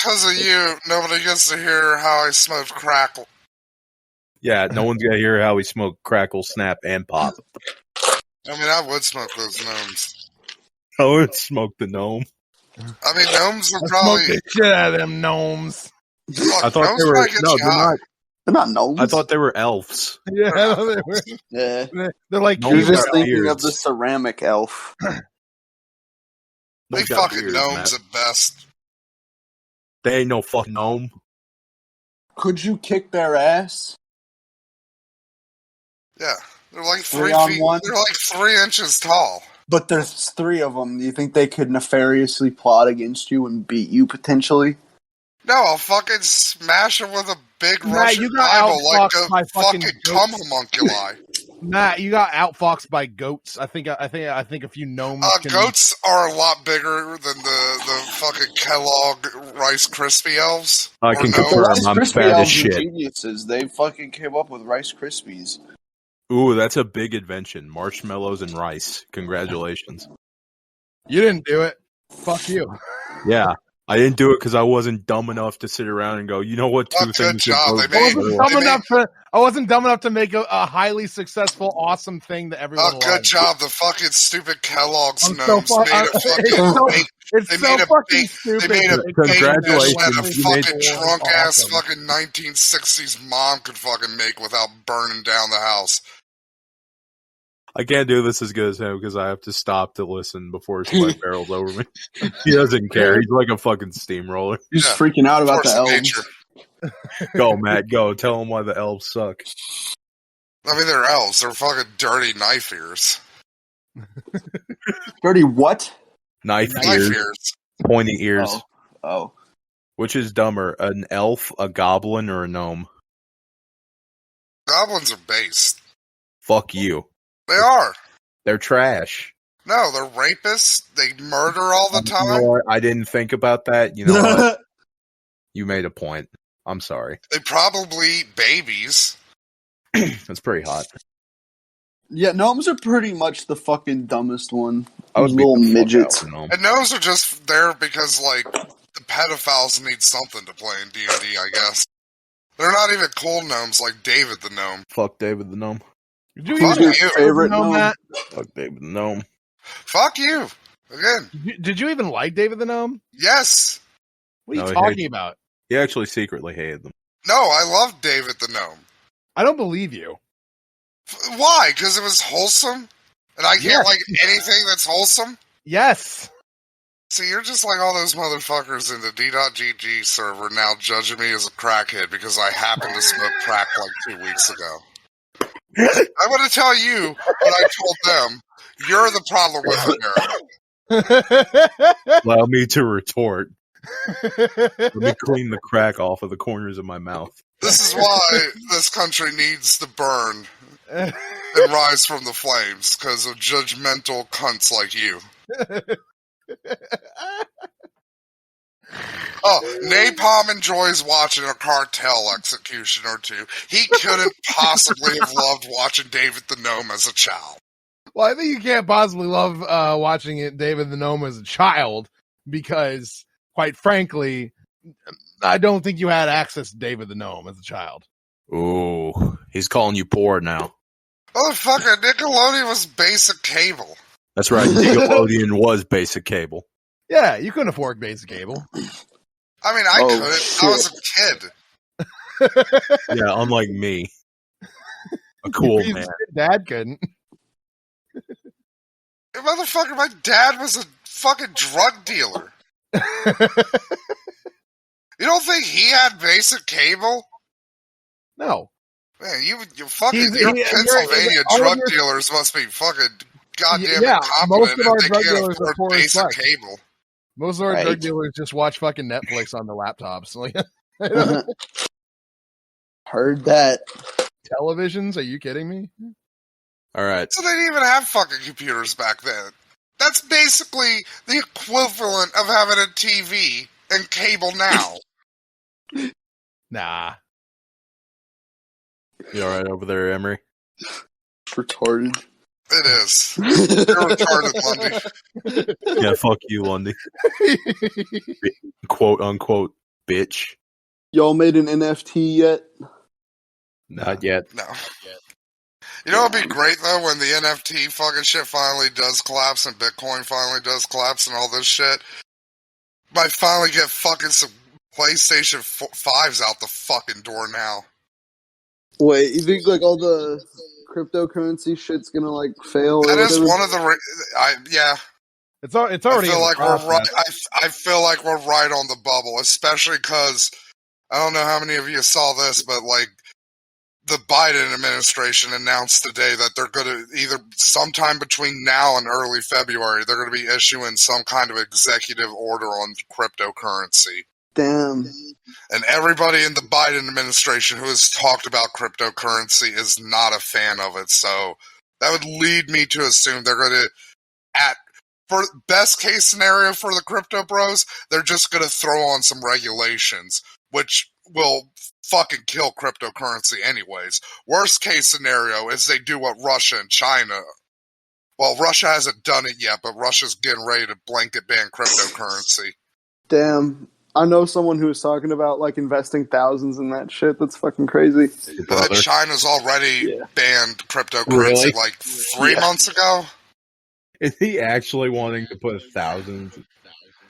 because of you, nobody gets to hear how I smoked crackle. Yeah, no one's gonna hear how we smoke, crackle, snap, and pop. I mean, I would smoke those gnomes. I would smoke the gnome. I mean, gnomes are Smoke probably... the shit out of them gnomes. Look, I thought gnomes they were probably get no, you they're high. not. They're not gnomes. I thought they were elves. Yeah, They're Yeah. they're like No, You're Gnomes just got thinking beards. of the ceramic elf. They Those got fucking beards, gnomes Matt. at best. They ain't no fucking gnome. Could you kick their ass? Yeah, they're like 3 3 on feet. 1? They're like 3 inches tall. But there's 3 of them. Do you think they could nefariously plot against you and beat you potentially? No, I'll fucking smash them with a big Matt, Russian you got Bible like outfoxed by a fucking fucking cum goats. homunculi. Matt, you got outfoxed by goats. I think a few gnomes. Goats are a lot bigger than the fucking Kellogg Rice Krispie elves. I Or can gnomes. confirm. Rice I'm Krispie fat as elves are shit. geniuses. They fucking came up with Rice Krispies. Ooh, that's a big invention. Marshmallows and rice. Congratulations. You didn't do it. Fuck you. Yeah. I didn't do it because I wasn't dumb enough to sit around and go, you know what, two Oh, good things that job. both They made- work. I wasn't dumb enough to make a highly successful, awesome thing that everyone Oh, loves. good job. The fucking stupid Kellogg's I'm so gnomes fu- made a it's fucking... so- they- It's They so made a fucking big- stupid. They made a It's big Congratulations, dish that a you made- fucking drunk-ass awesome. fucking 1960s mom could fucking make without burning down the house. I can't do this as good as him because I have to stop to listen before his sweat barrels over me. He doesn't care. He's like a fucking steamroller. You're just Yeah. freaking out about Force the of elves. nature. Go, Matt, go. Tell him why the elves suck. I mean, they're elves. They're fucking dirty knife ears. Dirty what? Knife Knife ears, ears. pointy ears. Oh. Which is dumber, an elf, a goblin, or a gnome? Goblins are based. Fuck you. They are. They're trash. No, they're rapists. They murder all the You know time. what? I didn't think about that. You know what? You made a point. I'm sorry. They probably eat babies. That's pretty hot. Yeah, gnomes are pretty much the fucking dumbest one. I would beat Little the fuck midgets. out of a gnome. And those are just there because, like, the pedophiles need something to play in D&D, I guess. They're not even cool gnomes like David the Gnome. Fuck David the gnome. Did you Who's Fuck your you. favorite know gnome? that? Fuck David the gnome. Fuck you. Again, Did you even like David the Gnome? yes. What are No, you I talking hate- about? He actually secretly hated them. No, I love David the Gnome. I don't believe you. Why? Because it was wholesome? And I can't Yes. like anything that's wholesome? Yes. See, you're just like all those motherfuckers in the D.GG server now judging me as a crackhead because I happened to smoke crack like 2 weeks ago. I'm going to tell you what I told them. You're the problem with America. Allow me to retort. Let me clean the crack off of the corners of my mouth. This is why this country needs to burn and rise from the flames because of judgmental cunts like you. Oh, Napalm enjoys watching a cartel execution or two. He couldn't possibly have loved watching David the Gnome as a child. Well, I think you can't possibly love watching it, David the Gnome, as a child because, quite frankly, I don't think you had access to David the Gnome as a child. Ooh, he's calling you poor now. Motherfucker, Nickelodeon was basic cable. That's right. Nickelodeon was basic cable. Yeah, you couldn't afford basic cable. I mean, I Oh, couldn't. shit. I was a kid. Yeah, unlike me. A cool Your man. dad couldn't. Motherfucker, my dad was a fucking drug dealer. You don't think he had basic cable? No. Man, you fucking He's- your he- Pennsylvania all of drug your- dealers must be fucking goddamn Yeah, incompetent most of our if they drug can't dealers are afford poor as basic fuck. cable. Most of our Right. drug dealers just watch fucking Netflix on their laptops. Like Heard that. televisions? Are you kidding me? All right. So they didn't even have fucking computers back then. That's basically the equivalent of having a TV and cable now. Nah. You all right over there, Emery? Retarded. It is. You're retarded, Lundy. Yeah, fuck you, Lundy. Quote unquote bitch. Y'all made an NFT yet? Not yet. No. You know what'd be great though when the NFT fucking shit finally does collapse and Bitcoin finally does collapse and all this shit. Might finally get fucking some PlayStation 5s out the fucking door now. Wait, you think like all the cryptocurrency shit's gonna like fail? That or is whatever? one of the. Yeah, It's already. I feel in the like we're right. process. I feel like we're right on the bubble, especially because I don't know how many of you saw this, but like the Biden administration announced today that they're going to either sometime between now and early February, they're going to be issuing some kind of executive order on cryptocurrency. Damn. And everybody in the Biden administration who has talked about cryptocurrency is not a fan of it. So that would lead me to assume they're going to, for best case scenario for the crypto bros, they're just going to throw on some regulations, which will fucking kill cryptocurrency anyways. Worst case scenario is they do what Russia and China. Well, Russia hasn't done it yet, but Russia's getting ready to blanket ban cryptocurrency. Damn. I know someone who was talking about like investing thousands in that shit. That's fucking crazy. Your And brother. then China's already Yeah. banned cryptocurrency Really? like 3 Yeah. months ago. Is he actually wanting to put thousands?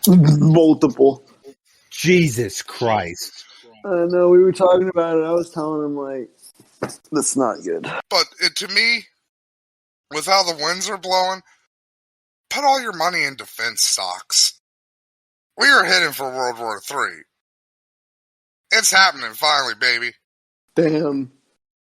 Multiple. Jesus Christ. I know, we were talking about it. I was telling him, like, that's not good. But to me, with how the winds are blowing, put all your money in defense stocks. We are heading for World War III. It's happening finally, baby. Damn.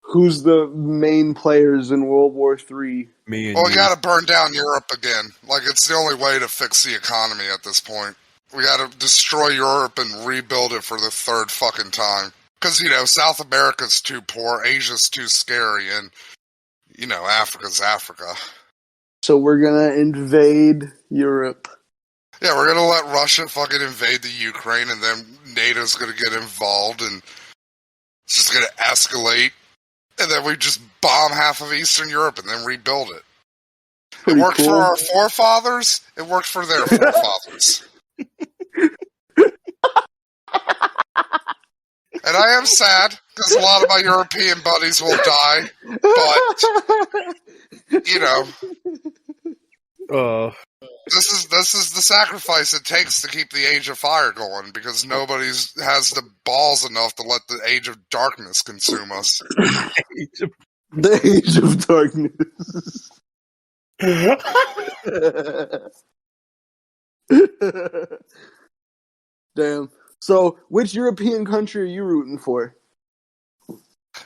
Who's the main players in World War III? Me and Well, we you. gotta burn down Europe again. Like, it's the only way to fix the economy at this point. We gotta destroy Europe and rebuild it for the third fucking time. Because, you know, South America's too poor, Asia's too scary, and, you know, Africa's Africa. So we're gonna invade Europe. Yeah, we're gonna let Russia fucking invade the Ukraine, and then NATO's gonna get involved, and it's just gonna escalate, and then we just bomb half of Eastern Europe and then rebuild it. Pretty It worked cool. for our forefathers, it worked for their forefathers. And I am sad, because a lot of my European buddies will die, but, you know, this is the sacrifice it takes to keep the Age of Fire going, because nobody has the balls enough to let the Age of Darkness consume us. The Age of Darkness. Damn. So, which European country are you rooting for?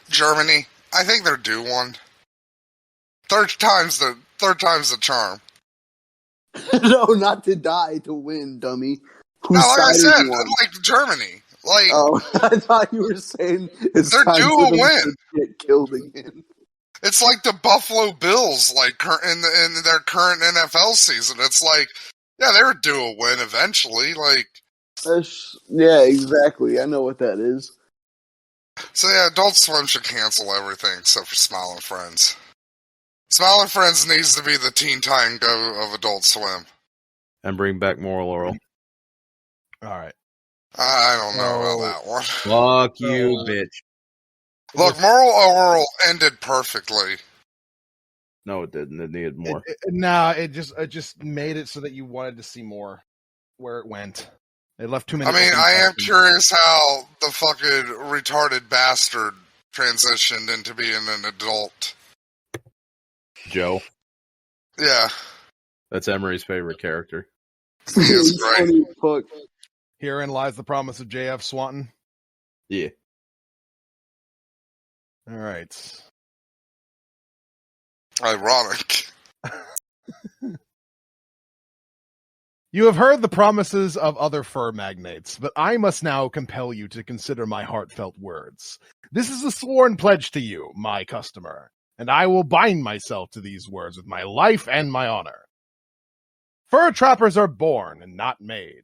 Germany, I think they're due one. Third time's the charm. No, not to die, to win, dummy. Whose No, like I side are said, you on? like Germany. Like, Oh, I thought you were saying it's They're time due for a them win. to get killed again. it's like the Buffalo Bills, like in their current NFL season. It's like, yeah, they were due a win eventually. Like, Yeah, exactly. I know what that is. so yeah, Adult Swim should cancel everything except for Smile and Friends. Smile and Friends needs to be the Teen Time Go of Adult Swim. And bring back Moral Oral. All right. I don't know about that one. Fuck you, bitch. Look, Moral Oral ended perfectly. No, it didn't. It needed more. It just made it so that you wanted to see more where it went. They left too many. I mean, open I am questions. curious how the fucking retarded bastard transitioned into being an adult. Joe. Yeah, That's Emery's favorite character. he is great. Funny as fuck. Herein lies the promise of J.F. Swanton. Yeah. All right. Ironic. You have heard the promises of other fur magnates, but I must now compel you to consider my heartfelt words. This is a sworn pledge to you, my customer, and I will bind myself to these words with my life and my honor. Fur trappers are born and not made.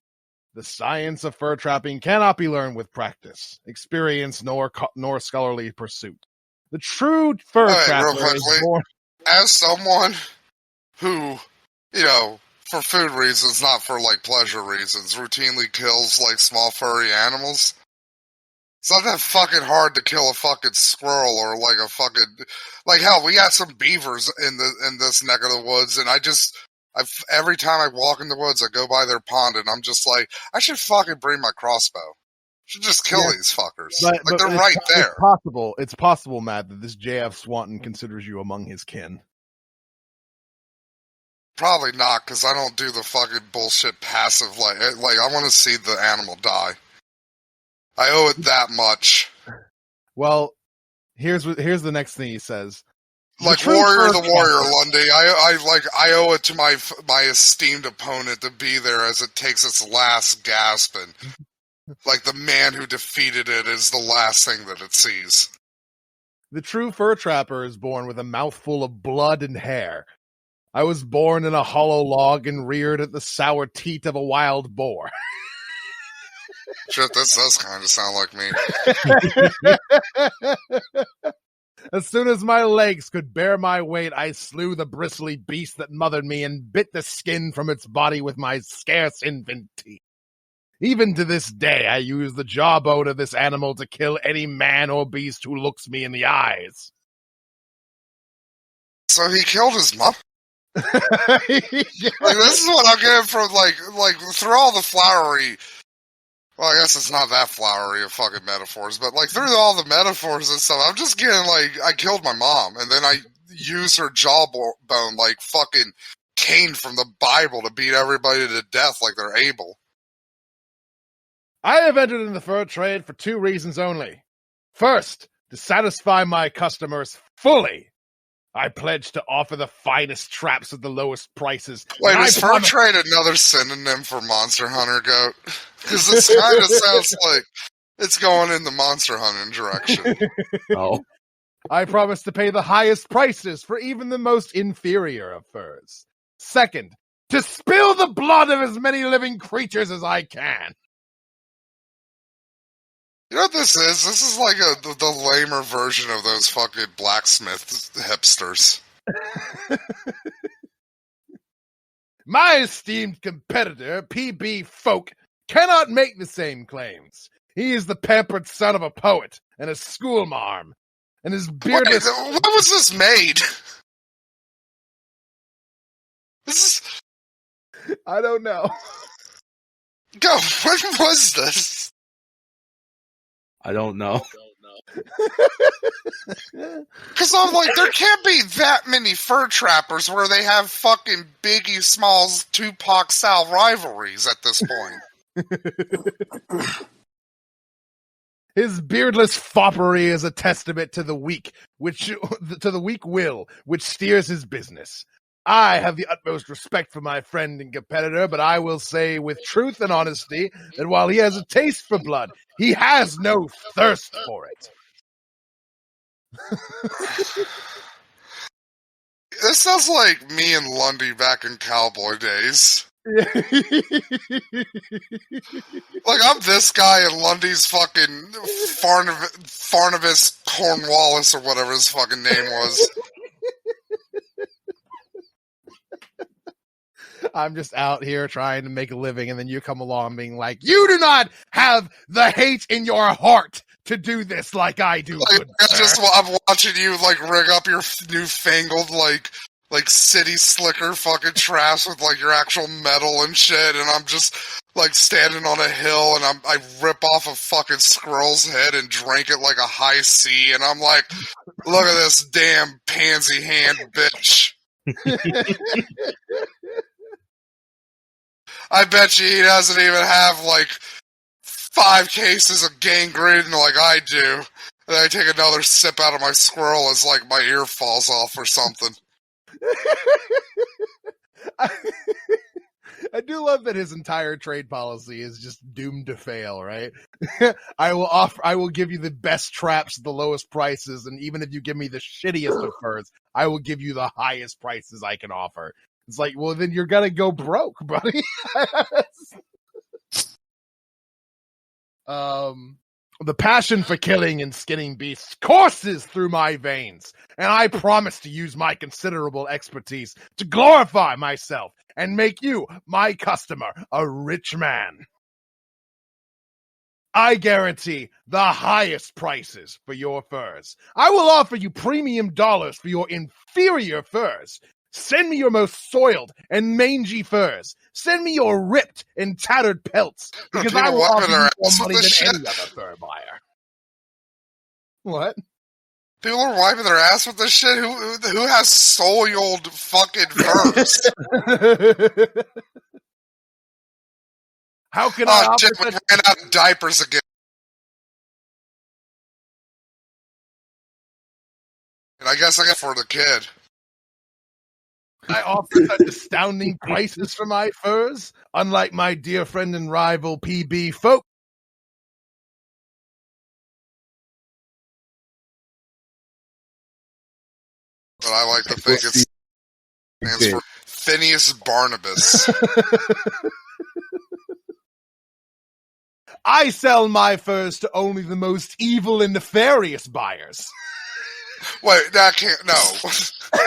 The science of fur trapping cannot be learned with practice, experience, nor scholarly pursuit. The true fur All right, real trapper is quickly. born. As someone who, you know, for food reasons, not for like pleasure reasons, routinely kills like small furry animals. It's not that fucking hard to kill a fucking squirrel or like a fucking like hell. We got some beavers in this neck of the woods, and every time I walk in the woods, I go by their pond, and I'm just like, I should fucking bring my crossbow. I should just kill these fuckers. But they're right there. It's possible, Matt, that this J.F. Swanton considers you among his kin. Probably not, because I don't do the fucking bullshit passive. Like I want to see the animal die. I owe it that much. Well, here's the next thing he says. Like warrior, Lundy. I owe it to my esteemed opponent to be there as it takes its last gasp, and like the man who defeated it is the last thing that it sees. The true fur trapper is born with a mouthful of blood and hair. I was born in a hollow log and reared at the sour teat of a wild boar. Shit, this does kind of sound like me. As soon as my legs could bear my weight, I slew the bristly beast that mothered me and bit the skin from its body with my scarce infant teeth. Even to this day, I use the jawbone of this animal to kill any man or beast who looks me in the eyes. So he killed his mom? Like, this is what I'm getting from, like through all the flowery... Well, I guess it's not that flowery of fucking metaphors, but like through all the metaphors and stuff, I'm just getting like, I killed my mom, and then I use her jawbone like fucking Cain from the Bible to beat everybody to death like they're Abel. I have entered in the fur trade for two reasons only. First, to satisfy my customers fully. I pledge to offer the finest traps at the lowest prices. Wait, is fur trade another synonym for Monster Hunter goat? Because this kind of sounds like it's going in the monster hunting direction. Oh. I promise to pay the highest prices for even the most inferior of furs. Second, to spill the blood of as many living creatures as I can. You know what this is? This is like the lamer version of those fucking blacksmith hipsters. My esteemed competitor, P.B. Folk, cannot make the same claims. He is the pampered son of a poet and a schoolmarm, and his beardless... Wait, when was this made? This is... I don't know. Go, when was this? I don't know. Because I'm like, there can't be that many fur trappers where they have fucking Biggie Smalls, Tupac style rivalries at this point. His beardless foppery is a testament to the weak will which steers his business. I have the utmost respect for my friend and competitor, but I will say with truth and honesty that while he has a taste for blood, he has no thirst for it. This sounds like me and Lundi back in cowboy days. Like, I'm this guy and Lundy's fucking Farnabas Cornwallis or whatever his fucking name was. I'm just out here trying to make a living, and then you come along being like, you do not have the hate in your heart to do this like I do. Like, I'm watching you like rig up your newfangled like city slicker fucking traps with like your actual metal and shit, and I'm just like standing on a hill, and I rip off a fucking squirrel's head and drink it like a high C, and I'm like, look at this damn pansy hand bitch. I bet you he doesn't even have like 5 cases of gangrene like I do. And then I take another sip out of my squirrel as like my ear falls off or something. I do love that his entire trade policy is just doomed to fail, right? I will give you the best traps at the lowest prices, and even if you give me the shittiest of furs, I will give you the highest prices I can offer. It's like, well, then you're gonna go broke, buddy. The passion for killing and skinning beasts courses through my veins, and I promise to use my considerable expertise to glorify myself and make you, my customer, a rich man. I guarantee the highest prices for your furs. I will offer you premium dollars for your inferior furs. Send me your most soiled and mangy furs. Send me your ripped and tattered pelts, because I will offer you more money than any other fur buyer. What? People are wiping their ass with this shit. Who has soiled fucking furs? How can I offer shit, we ran out of diapers again. And I guess I got for the kid. I offer such astounding prices for my furs, unlike my dear friend and rival PB Folk. But I like to think it stands for Phineas Barnabas. I sell my furs to only the most evil and nefarious buyers. Wait, that can't. No.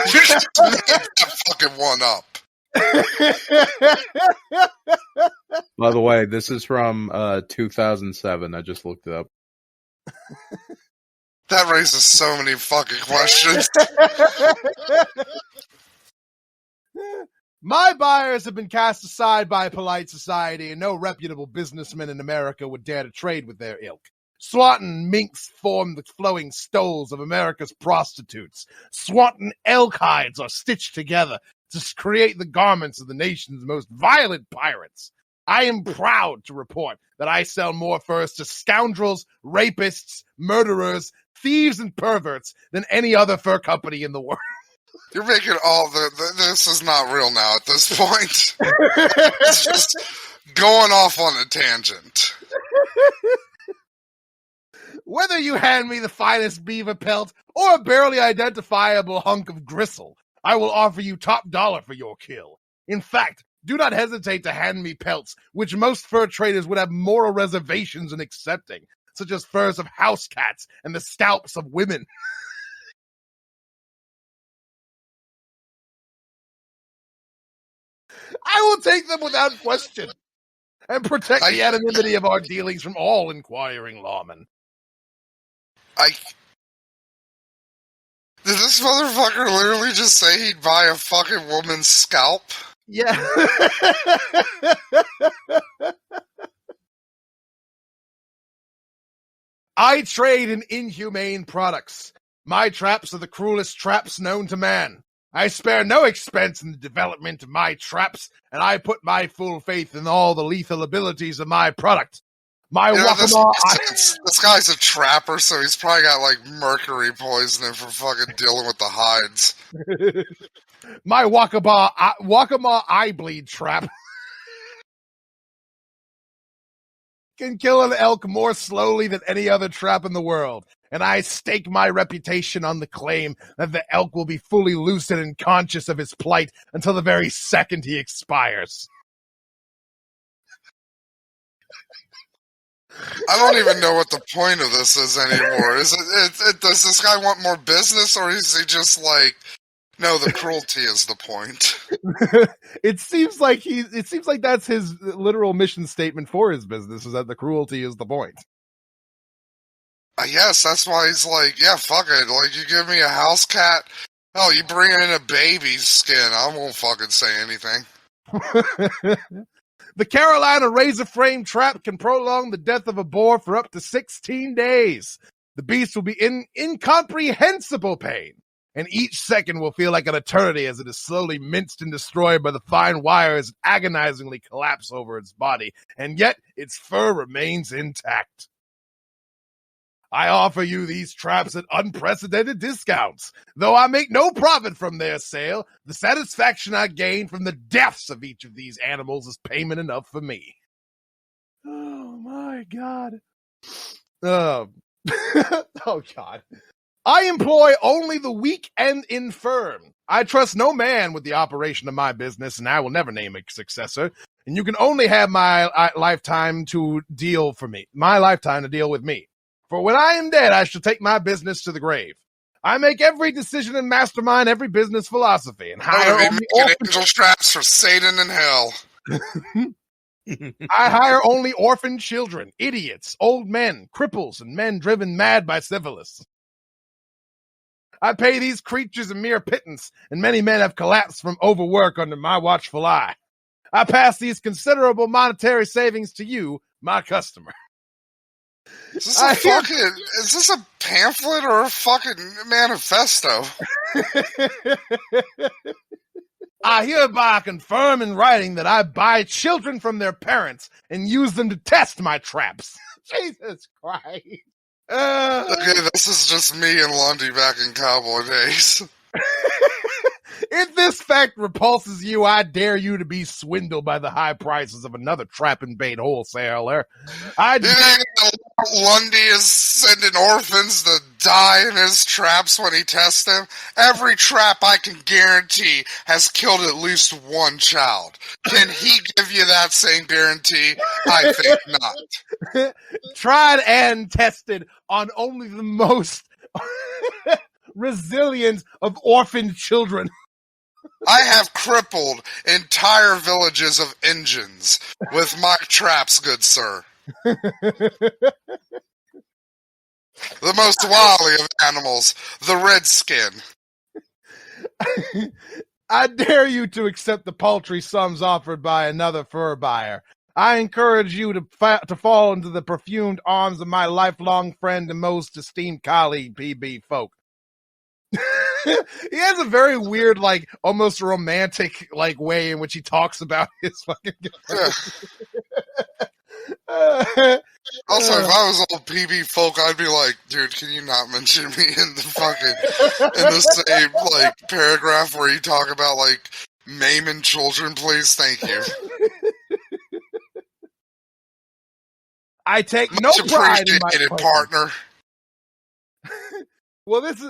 You just made that fucking one up. By the way, this is from 2007. I just looked it up. That raises so many fucking questions. My buyers have been cast aside by polite society, and no reputable businessman in America would dare to trade with their ilk. Swanton minks form the flowing stoles of America's prostitutes. Swanton elk hides are stitched together to create the garments of the nation's most violent pirates. I am proud to report that I sell more furs to scoundrels, rapists, murderers, thieves, and perverts than any other fur company in the world. You're making all this is not real now at this point. It's just going off on a tangent. Whether you hand me the finest beaver pelt or a barely identifiable hunk of gristle, I will offer you top dollar for your kill. In fact, do not hesitate to hand me pelts, which most fur traders would have moral reservations in accepting, such as furs of house cats and the scalps of women. I will take them without question and protect the anonymity of our dealings from all inquiring lawmen. Did this motherfucker literally just say he'd buy a fucking woman's scalp? Yeah. I trade in inhumane products. My traps are the cruelest traps known to man. I spare no expense in the development of my traps, and I put my full faith in all the lethal abilities of my product. This guy's a trapper, so he's probably got like mercury poisoning from fucking dealing with the hides. My Wakama eye bleed trap can kill an elk more slowly than any other trap in the world, and I stake my reputation on the claim that the elk will be fully lucid and conscious of his plight until the very second he expires. I don't even know what the point of this is anymore. Is it does this guy want more business, or is he just like, no, the cruelty is the point? It seems like that's his literal mission statement for his business, is that the cruelty is the point. Yes, that's why he's like, yeah, fuck it. Like, you give me a house cat, oh, you bring in a baby's skin, I won't fucking say anything. The Carolina razor frame trap can prolong the death of a boar for up to 16 days. The beast will be in incomprehensible pain, and each second will feel like an eternity as it is slowly minced and destroyed by the fine wires that agonizingly collapse over its body, and yet its fur remains intact. I offer you these traps at unprecedented discounts. Though I make no profit from their sale, the satisfaction I gain from the deaths of each of these animals is payment enough for me. Oh, my God. Oh, God. I employ only the weak and infirm. I trust no man with the operation of my business, and I will never name a successor. And you can only have my lifetime to deal with me. For when I am dead, I shall take my business to the grave. I make every decision and mastermind every business philosophy, and hire be only making angel straps for Satan in hell. I hire only orphan children, idiots, old men, cripples, and men driven mad by syphilis. I pay these creatures a mere pittance, and many men have collapsed from overwork under my watchful eye. I pass these considerable monetary savings to you, my customer. Is this a pamphlet or a fucking manifesto? I hereby confirm in writing that I buy children from their parents and use them to test my traps. Jesus Christ. Okay, this is just me and Lundi back in cowboy days. If this fact repulses you, I dare you to be swindled by the high prices of another trap and bait wholesaler. You think Lundi is sending orphans to die in his traps when he tests them? Every trap I can guarantee has killed at least one child. Can he give you that same guarantee? I think not. Tried and tested on only the most resilient of orphaned children. I have crippled entire villages of Indians with my traps, good sir. The most wily of animals, the redskin. I dare you to accept the paltry sums offered by another fur buyer. I encourage you to fall into the perfumed arms of my lifelong friend and most esteemed colleague, PB Folk. He has a very weird, like, almost romantic, like, way in which he talks about his fucking Also, if I was old PB Folk, I'd be like, dude, can you not mention me in the same, like, paragraph where you talk about, like, maiming children, please? Thank you. I take no pride in my partner. Well, this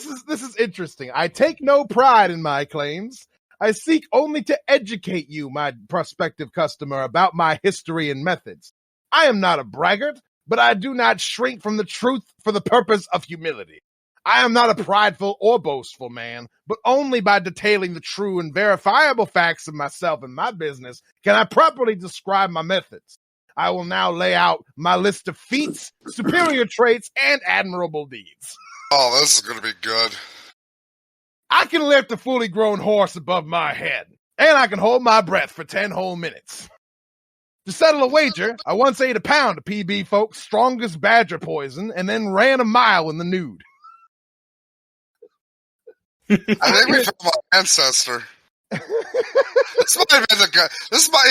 is interesting. I take no pride in my claims. I seek only to educate you, my prospective customer, about my history and methods. I am not a braggart, but I do not shrink from the truth for the purpose of humility. I am not a prideful or boastful man, but only by detailing the true and verifiable facts of myself and my business can I properly describe my methods. I will now lay out my list of feats, superior traits, and admirable deeds. Oh, this is going to be good. I can lift a fully grown horse above my head, and I can hold my breath for 10 whole minutes. To settle a wager, I once ate a pound of PB Folk's strongest badger poison and then ran a mile in the nude. I think we found my ancestor. This might have been the guy.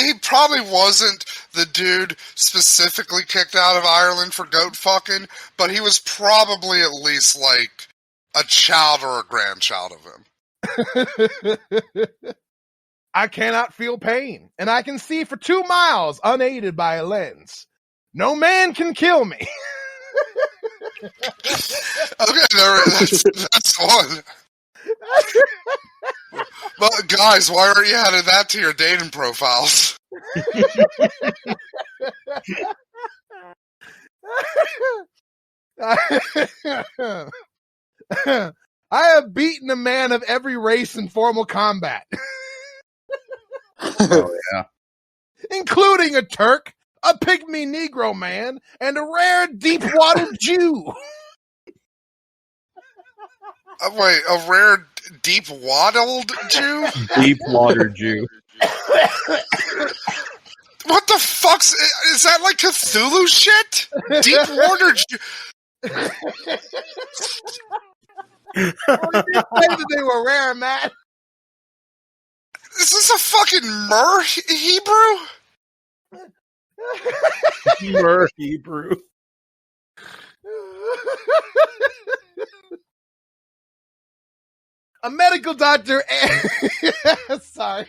He probably wasn't the dude specifically kicked out of Ireland for goat fucking, but he was probably at least like a child or a grandchild of him. I cannot feel pain, and I can see for 2 miles unaided by a lens. No man can kill me. Okay, that's one. But guys, why aren't you adding that to your dating profiles? I have beaten a man of every race in formal combat. Oh, yeah. Including a Turk, a pygmy Negro man, and a rare deep-wadded Jew. Wait, a rare deep-waddled Jew? Deep-water Jew. What the fuck's... Is that like Cthulhu shit? Deep-water Jew... Say that they were rare, Matt. Is this a fucking Hebrew? Mer Hebrew. A medical doctor and... Sorry.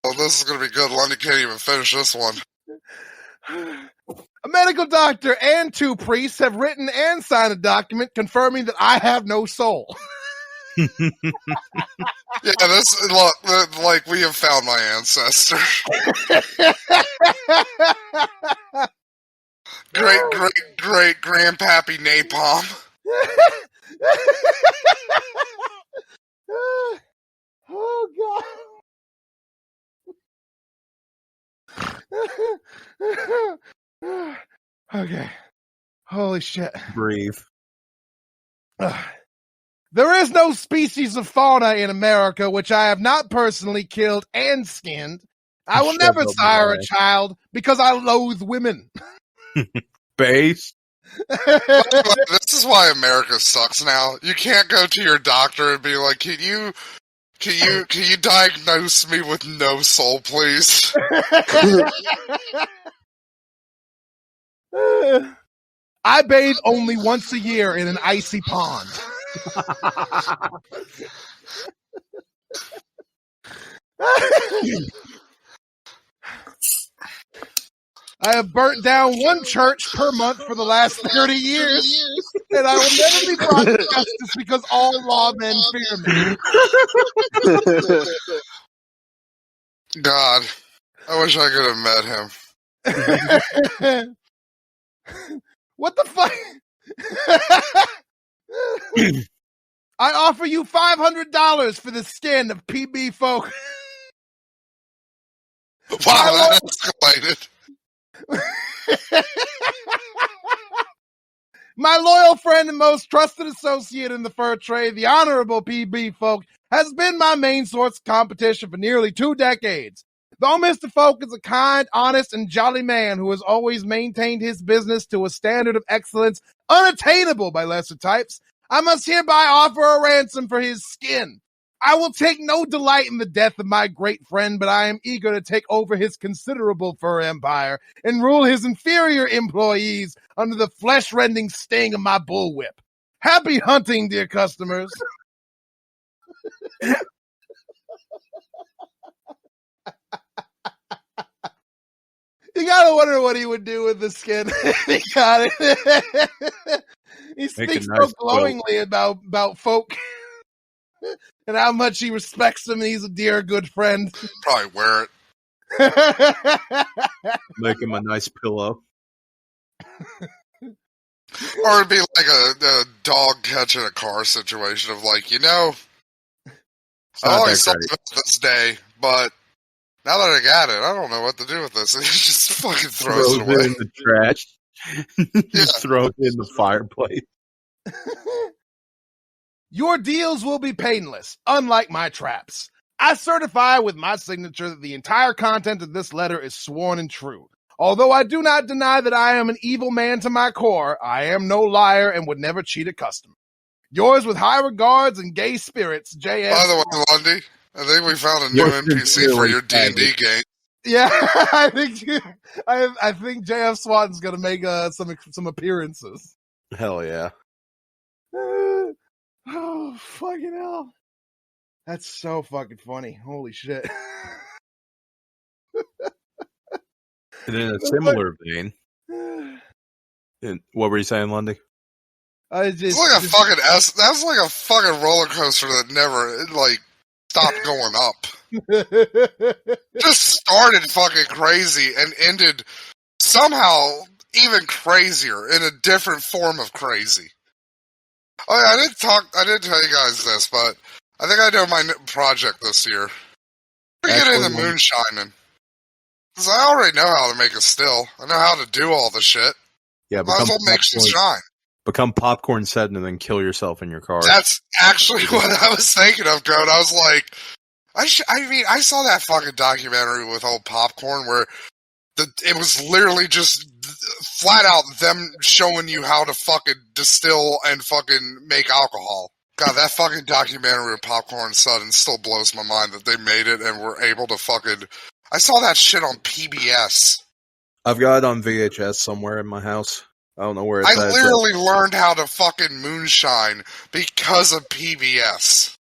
Well, this is going to be good. Lundi can't even finish this one. A medical doctor and 2 priests have written and signed a document confirming that I have no soul. Yeah, look, like we have found my ancestor. great grandpappy napalm. Oh God. Okay. Holy shit. Breathe. There is no species of fauna in America which I have not personally killed and skinned. I will never sire a child because I loathe women. Base. This is why America sucks now. You can't go to your doctor and be like, can you diagnose me with no soul, please? I bathe only once a year in an icy pond. I have burnt down one church per month for the last 30 years, and I will never be brought to justice because all lawmen fear me. God, I wish I could have met him. What the fuck? I offer you $500 for the skin of PB folk. Wow, that escalated. My loyal friend and most trusted associate in the fur trade, the Honorable PB Folk, has been my main source of competition for nearly 2 decades. Though Mr. Folk is a kind, honest, and jolly man who has always maintained his business to a standard of excellence unattainable by lesser types, I must hereby offer a ransom for his skin. I will take no delight in the death of my great friend, but I am eager to take over his considerable fur empire and rule his inferior employees under the flesh-rending sting of my bullwhip. Happy hunting, dear customers. You gotta wonder what he would do with the skin. He got it. He speaks so glowingly about folk and how much he respects him, and he's a dear, good friend. Probably wear it. Make him a nice pillow. Or it'd be like a dog catching a car situation of like, I always thought about this day, but now that I got it, I don't know what to do with this. And he just fucking throws it away. In the trash. Just throw it in the fireplace. Your deals will be painless, unlike my traps. I certify with my signature that the entire content of this letter is sworn and true. Although I do not deny that I am an evil man to my core, I am no liar and would never cheat a customer. Yours with high regards and gay spirits, J.S. By the way, Lundi, I think we found a new NPC for your D&D game. Yeah, I think J.F. Swanton's gonna make some appearances. Hell yeah. Oh, fucking hell. That's so fucking funny. Holy shit. And in a similar vein, what were you saying, Lundy? It's like that's like a fucking roller coaster that never stopped going up. Just started fucking crazy and ended somehow even crazier in a different form of crazy. Oh yeah, I didn't tell you guys this, but I think I know my project this year. We're getting into moonshining. Because I already know how to make a still. I know how to do all the shit. Yeah, might as well make some shine. Become popcorn setting and then kill yourself in your car. That's actually what I was thinking of, Code. I was like, I saw that fucking documentary with old popcorn where it was literally just flat out them showing you how to fucking distill and fucking make alcohol. God, that fucking documentary with Popcorn Sudden still blows my mind that they made it and were able to fucking... I saw that shit on PBS. I've got it on VHS somewhere in my house. I don't know where it's at. I literally learned how to fucking moonshine because of PBS.